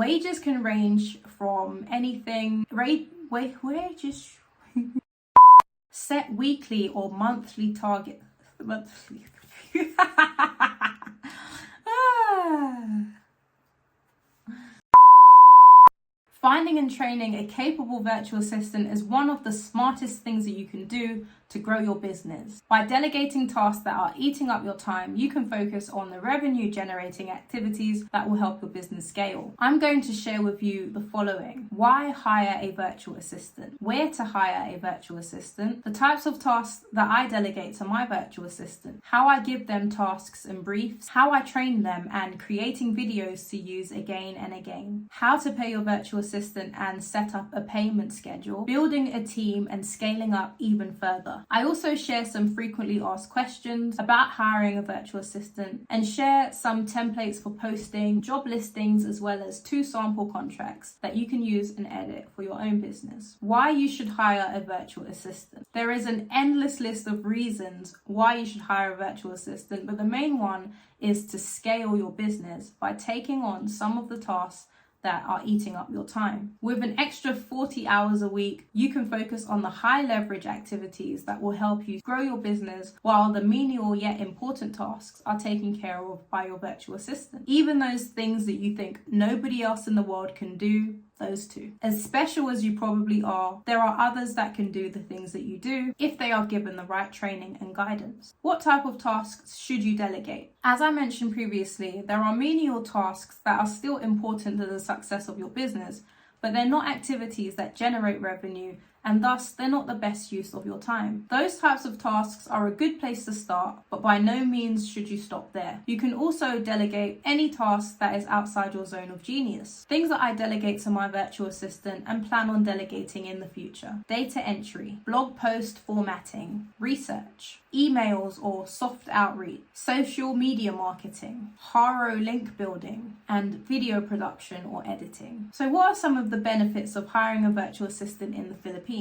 Wages can range from anything, wages, set weekly or monthly target, monthly. Finding and training a capable virtual assistant is one of the smartest things that you can do to grow your business. By delegating tasks that are eating up your time, you can focus on the revenue generating activities that will help your business scale. I'm going to share with you the following: why hire a virtual assistant, where to hire a virtual assistant, the types of tasks that I delegate to my virtual assistant, how I give them tasks and briefs, how I train them, and creating videos to use again and again, how to pay your virtual assistant and set up a payment schedule, building a team and scaling up even further. I also share some frequently asked questions about hiring a virtual assistant and share some templates for posting job listings, as well as 2 sample contracts that you can use and edit for your own business. Why you should hire a virtual assistant. There is an endless list of reasons why you should hire a virtual assistant, but the main one is to scale your business by taking on some of the tasks that are eating up your time. With an extra 40 hours a week, you can focus on the high leverage activities that will help you grow your business, while the menial yet important tasks are taken care of by your virtual assistant. Even those things that you think nobody else in the world can do, those 2. As special as you probably are, there are others that can do the things that you do if they are given the right training and guidance. What type of tasks should you delegate? As I mentioned previously, there are menial tasks that are still important to the success of your business, but they're not activities that generate revenue, and thus they're not the best use of your time. Those types of tasks are a good place to start, but by no means should you stop there. You can also delegate any task that is outside your zone of genius. Things that I delegate to my virtual assistant and plan on delegating in the future: data entry, blog post formatting, research, emails or soft outreach, social media marketing, Haro link building, and video production or editing. So what are some of the benefits of hiring a virtual assistant in the Philippines?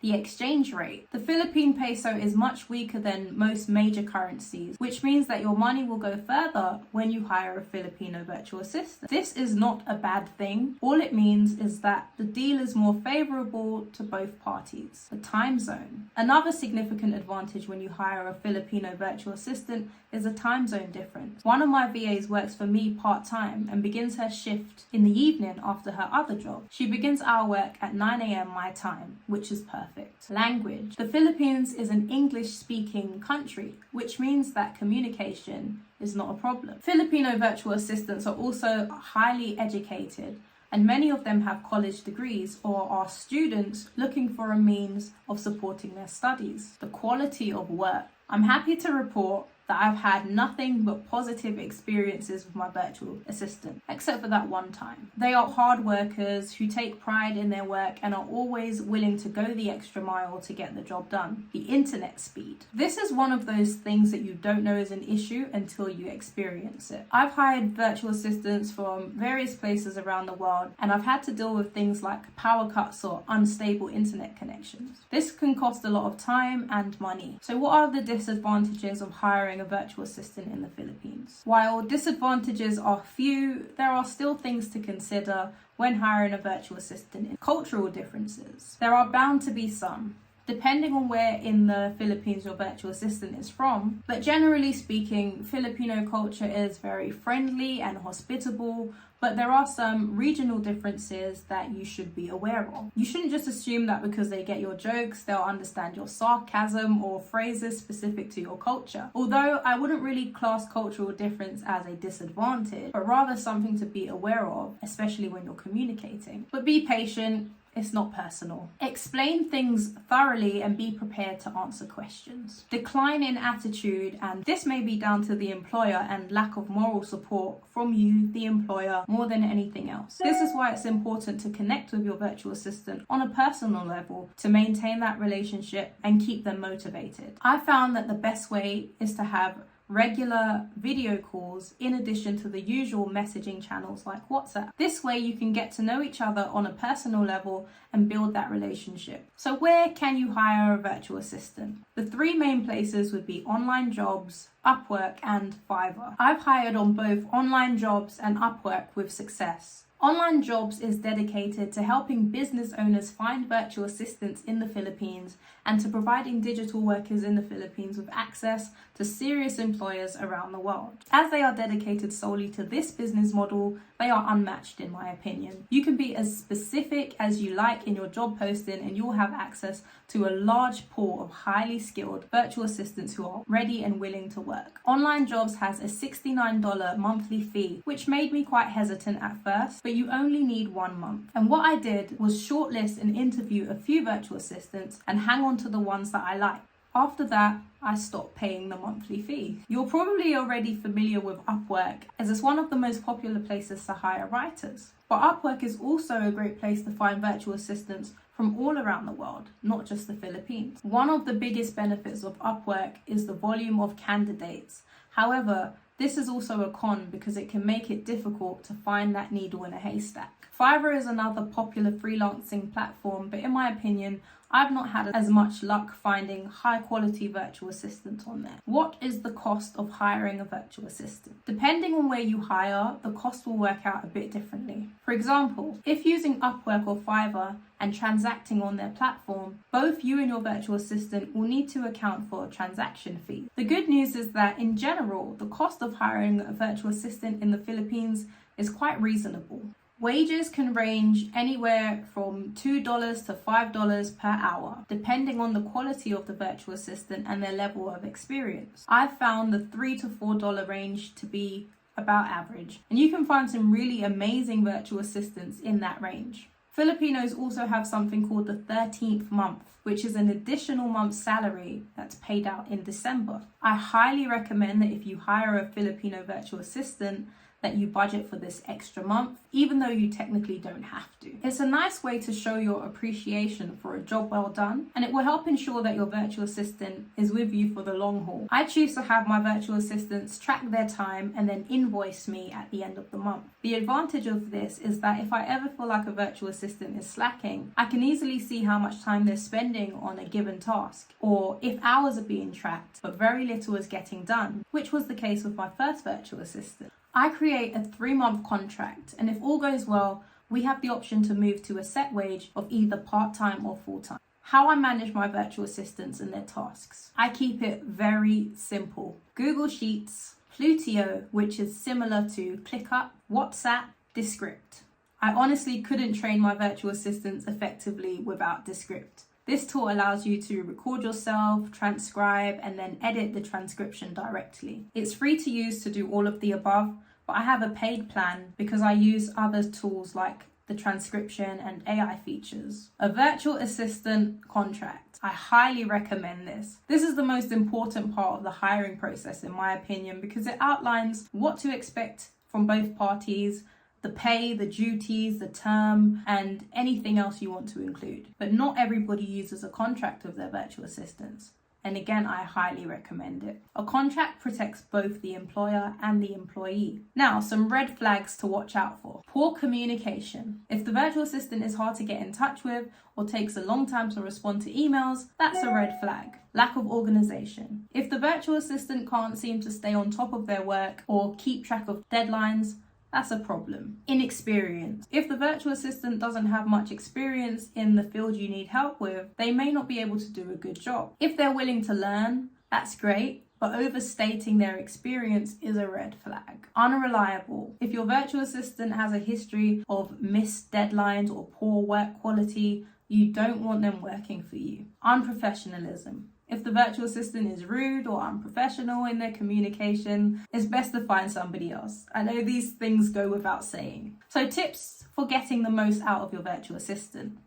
The exchange rate. The Philippine peso is much weaker than most major currencies, which means that your money will go further when you hire a Filipino virtual assistant. This is not a bad thing. All it means is that the deal is more favorable to both parties. The time zone. Another significant advantage when you hire a Filipino virtual assistant is a time zone difference. One of my VAs works for me part-time and begins her shift in the evening after her other job. She begins our work at 9 a.m. my time, which is perfect. Language. The Philippines is an English-speaking country, which means that communication is not a problem. Filipino virtual assistants are also highly educated, and many of them have college degrees or are students looking for a means of supporting their studies. The quality of work. I'm happy to report that I've had nothing but positive experiences with my virtual assistant, except for that one time. They are hard workers who take pride in their work and are always willing to go the extra mile to get the job done. The internet speed. This is one of those things that you don't know is an issue until you experience it. I've hired virtual assistants from various places around the world, and I've had to deal with things like power cuts or unstable internet connections. This can cost a lot of time and money. So what are the disadvantages of hiring a virtual assistant in the Philippines? While disadvantages are few, there are still things to consider when hiring a virtual assistant. Cultural differences. There are bound to be some, depending on where in the Philippines your virtual assistant is from. But generally speaking, Filipino culture is very friendly and hospitable, but there are some regional differences that you should be aware of. You shouldn't just assume that because they get your jokes, they'll understand your sarcasm or phrases specific to your culture. Although I wouldn't really class cultural difference as a disadvantage, but rather something to be aware of, especially when you're communicating. But be patient. It's not personal. Explain things thoroughly and be prepared to answer questions. Decline in attitude, and this may be down to the employer and lack of moral support from you, the employer, more than anything else. This is why it's important to connect with your virtual assistant on a personal level to maintain that relationship and keep them motivated. I found that the best way is to have regular video calls in addition to the usual messaging channels like WhatsApp. This way you can get to know each other on a personal level and build that relationship. So where can you hire a virtual assistant? The 3 main places would be online jobs, Upwork and Fiverr. I've hired on both online jobs and Upwork with success. Online Jobs is dedicated to helping business owners find virtual assistants in the Philippines and to providing digital workers in the Philippines with access to serious employers around the world. As they are dedicated solely to this business model, they are unmatched in my opinion. You can be as specific as you like in your job posting and you'll have access to a large pool of highly skilled virtual assistants who are ready and willing to work. Online Jobs has a $69 monthly fee, which made me quite hesitant at first, but you only need 1 month. And what I did was shortlist and interview a few virtual assistants and hang on to the ones that I liked. After that, I stopped paying the monthly fee. You're probably already familiar with Upwork, as it's one of the most popular places to hire writers. But Upwork is also a great place to find virtual assistants from all around the world, not just the Philippines. One of the biggest benefits of Upwork is the volume of candidates. However, this is also a con because it can make it difficult to find that needle in a haystack. Fiverr is another popular freelancing platform, but in my opinion, I've not had as much luck finding high quality virtual assistants on there. What is the cost of hiring a virtual assistant? Depending on where you hire, the cost will work out a bit differently. For example, if using Upwork or Fiverr and transacting on their platform, both you and your virtual assistant will need to account for a transaction fee. The good news is that in general, the cost of hiring a virtual assistant in the Philippines is quite reasonable. Wages can range anywhere from $2 to $5 per hour, depending on the quality of the virtual assistant and their level of experience. I've found the $3 to $4 range to be about average, and you can find some really amazing virtual assistants in that range. Filipinos also have something called the 13th month, which is an additional month's salary that's paid out in December. I highly recommend that if you hire a Filipino virtual assistant, that you budget for this extra month, even though you technically don't have to. It's a nice way to show your appreciation for a job well done, and it will help ensure that your virtual assistant is with you for the long haul. I choose to have my virtual assistants track their time and then invoice me at the end of the month. The advantage of this is that if I ever feel like a virtual assistant is slacking, I can easily see how much time they're spending on a given task, or if hours are being tracked but very little is getting done, which was the case with my first virtual assistant. I create a 3-month contract, and if all goes well, we have the option to move to a set wage of either part-time or full-time. How I manage my virtual assistants and their tasks. I keep it very simple. Google Sheets, Plutio, which is similar to ClickUp, WhatsApp, Descript. I honestly couldn't train my virtual assistants effectively without Descript. This tool allows you to record yourself, transcribe, and then edit the transcription directly. It's free to use to do all of the above, but I have a paid plan because I use other tools like the transcription and AI features. A virtual assistant contract. I highly recommend this. This is the most important part of the hiring process in my opinion because it outlines what to expect from both parties, the pay, the duties, the term, and anything else you want to include. But not everybody uses a contract of their virtual assistants. And again, I highly recommend it. A contract protects both the employer and the employee. Now, some red flags to watch out for. Poor communication. If the virtual assistant is hard to get in touch with or takes a long time to respond to emails, that's a red flag. Lack of organization. If the virtual assistant can't seem to stay on top of their work or keep track of deadlines, that's a problem. Inexperience. If the virtual assistant doesn't have much experience in the field you need help with, they may not be able to do a good job. If they're willing to learn, that's great, but overstating their experience is a red flag. Unreliable. If your virtual assistant has a history of missed deadlines or poor work quality, you don't want them working for you. Unprofessionalism. If the virtual assistant is rude or unprofessional in their communication, it's best to find somebody else. I know these things go without saying. So tips for getting the most out of your virtual assistant.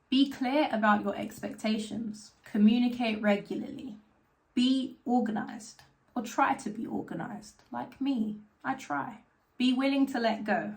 Be clear about your expectations. Communicate regularly. Be organized, or try to be organized. Like me, I try. Be willing to let go,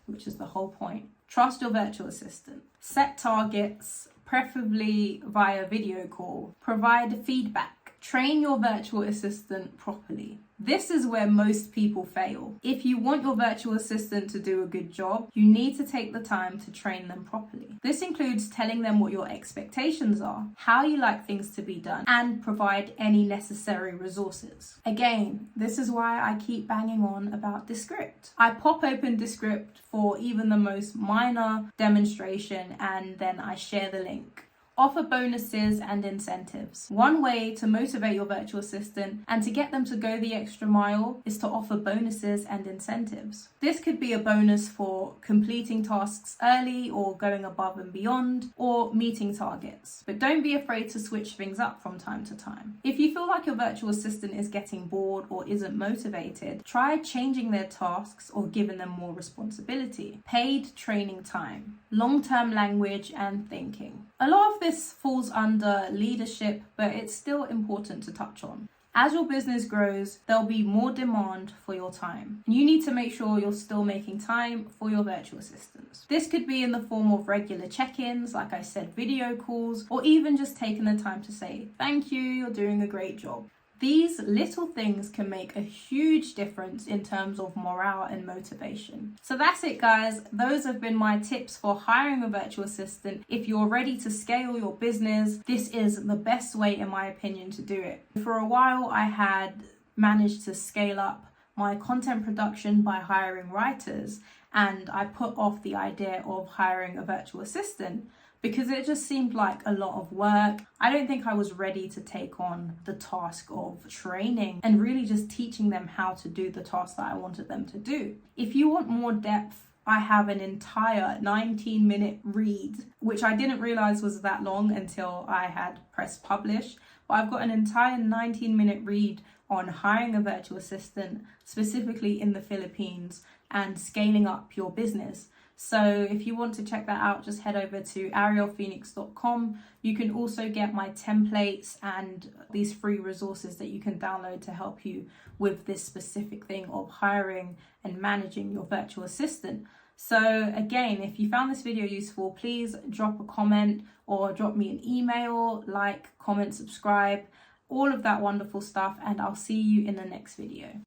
which is the whole point. Trust your virtual assistant. Set targets, preferably via video call. Provide feedback. Train your virtual assistant properly. This is where most people fail. If you want your virtual assistant to do a good job, you need to take the time to train them properly. This includes telling them what your expectations are, how you like things to be done, and provide any necessary resources. Again, this is why I keep banging on about Descript. I pop open Descript for even the most minor demonstration and then I share the link. Offer bonuses and incentives. One way to motivate your virtual assistant and to get them to go the extra mile is to offer bonuses and incentives. This could be a bonus for completing tasks early or going above and beyond or meeting targets. But don't be afraid to switch things up from time to time. If you feel like your virtual assistant is getting bored or isn't motivated, try changing their tasks or giving them more responsibility. Paid training time, long-term language and thinking. A lot of this falls under leadership, but it's still important to touch on. As your business grows, there'll be more demand for your time. You need to make sure you're still making time for your virtual assistants. This could be in the form of regular check-ins, like I said, video calls, or even just taking the time to say, thank you, you're doing a great job. These little things can make a huge difference in terms of morale and motivation. So that's it, guys. Those have been my tips for hiring a virtual assistant. If you're ready to scale your business, this is the best way, in my opinion, to do it. For a while, I had managed to scale up my content production by hiring writers, and I put off the idea of hiring a virtual assistant because it just seemed like a lot of work. I don't think I was ready to take on the task of training and really just teaching them how to do the task that I wanted them to do. If you want more depth, I have an entire 19-minute read, which I didn't realize was that long until I had pressed publish. But I've got an entire 19-minute read on hiring a virtual assistant, specifically in the Philippines, and scaling up your business. So if you want to check that out, just head over to arielphoenix.com. You can also get my templates and these free resources that you can download to help you with this specific thing of hiring and managing your virtual assistant. So again, if you found this video useful, please drop a comment or drop me an email, like, comment, subscribe, all of that wonderful stuff, and I'll see you in the next video.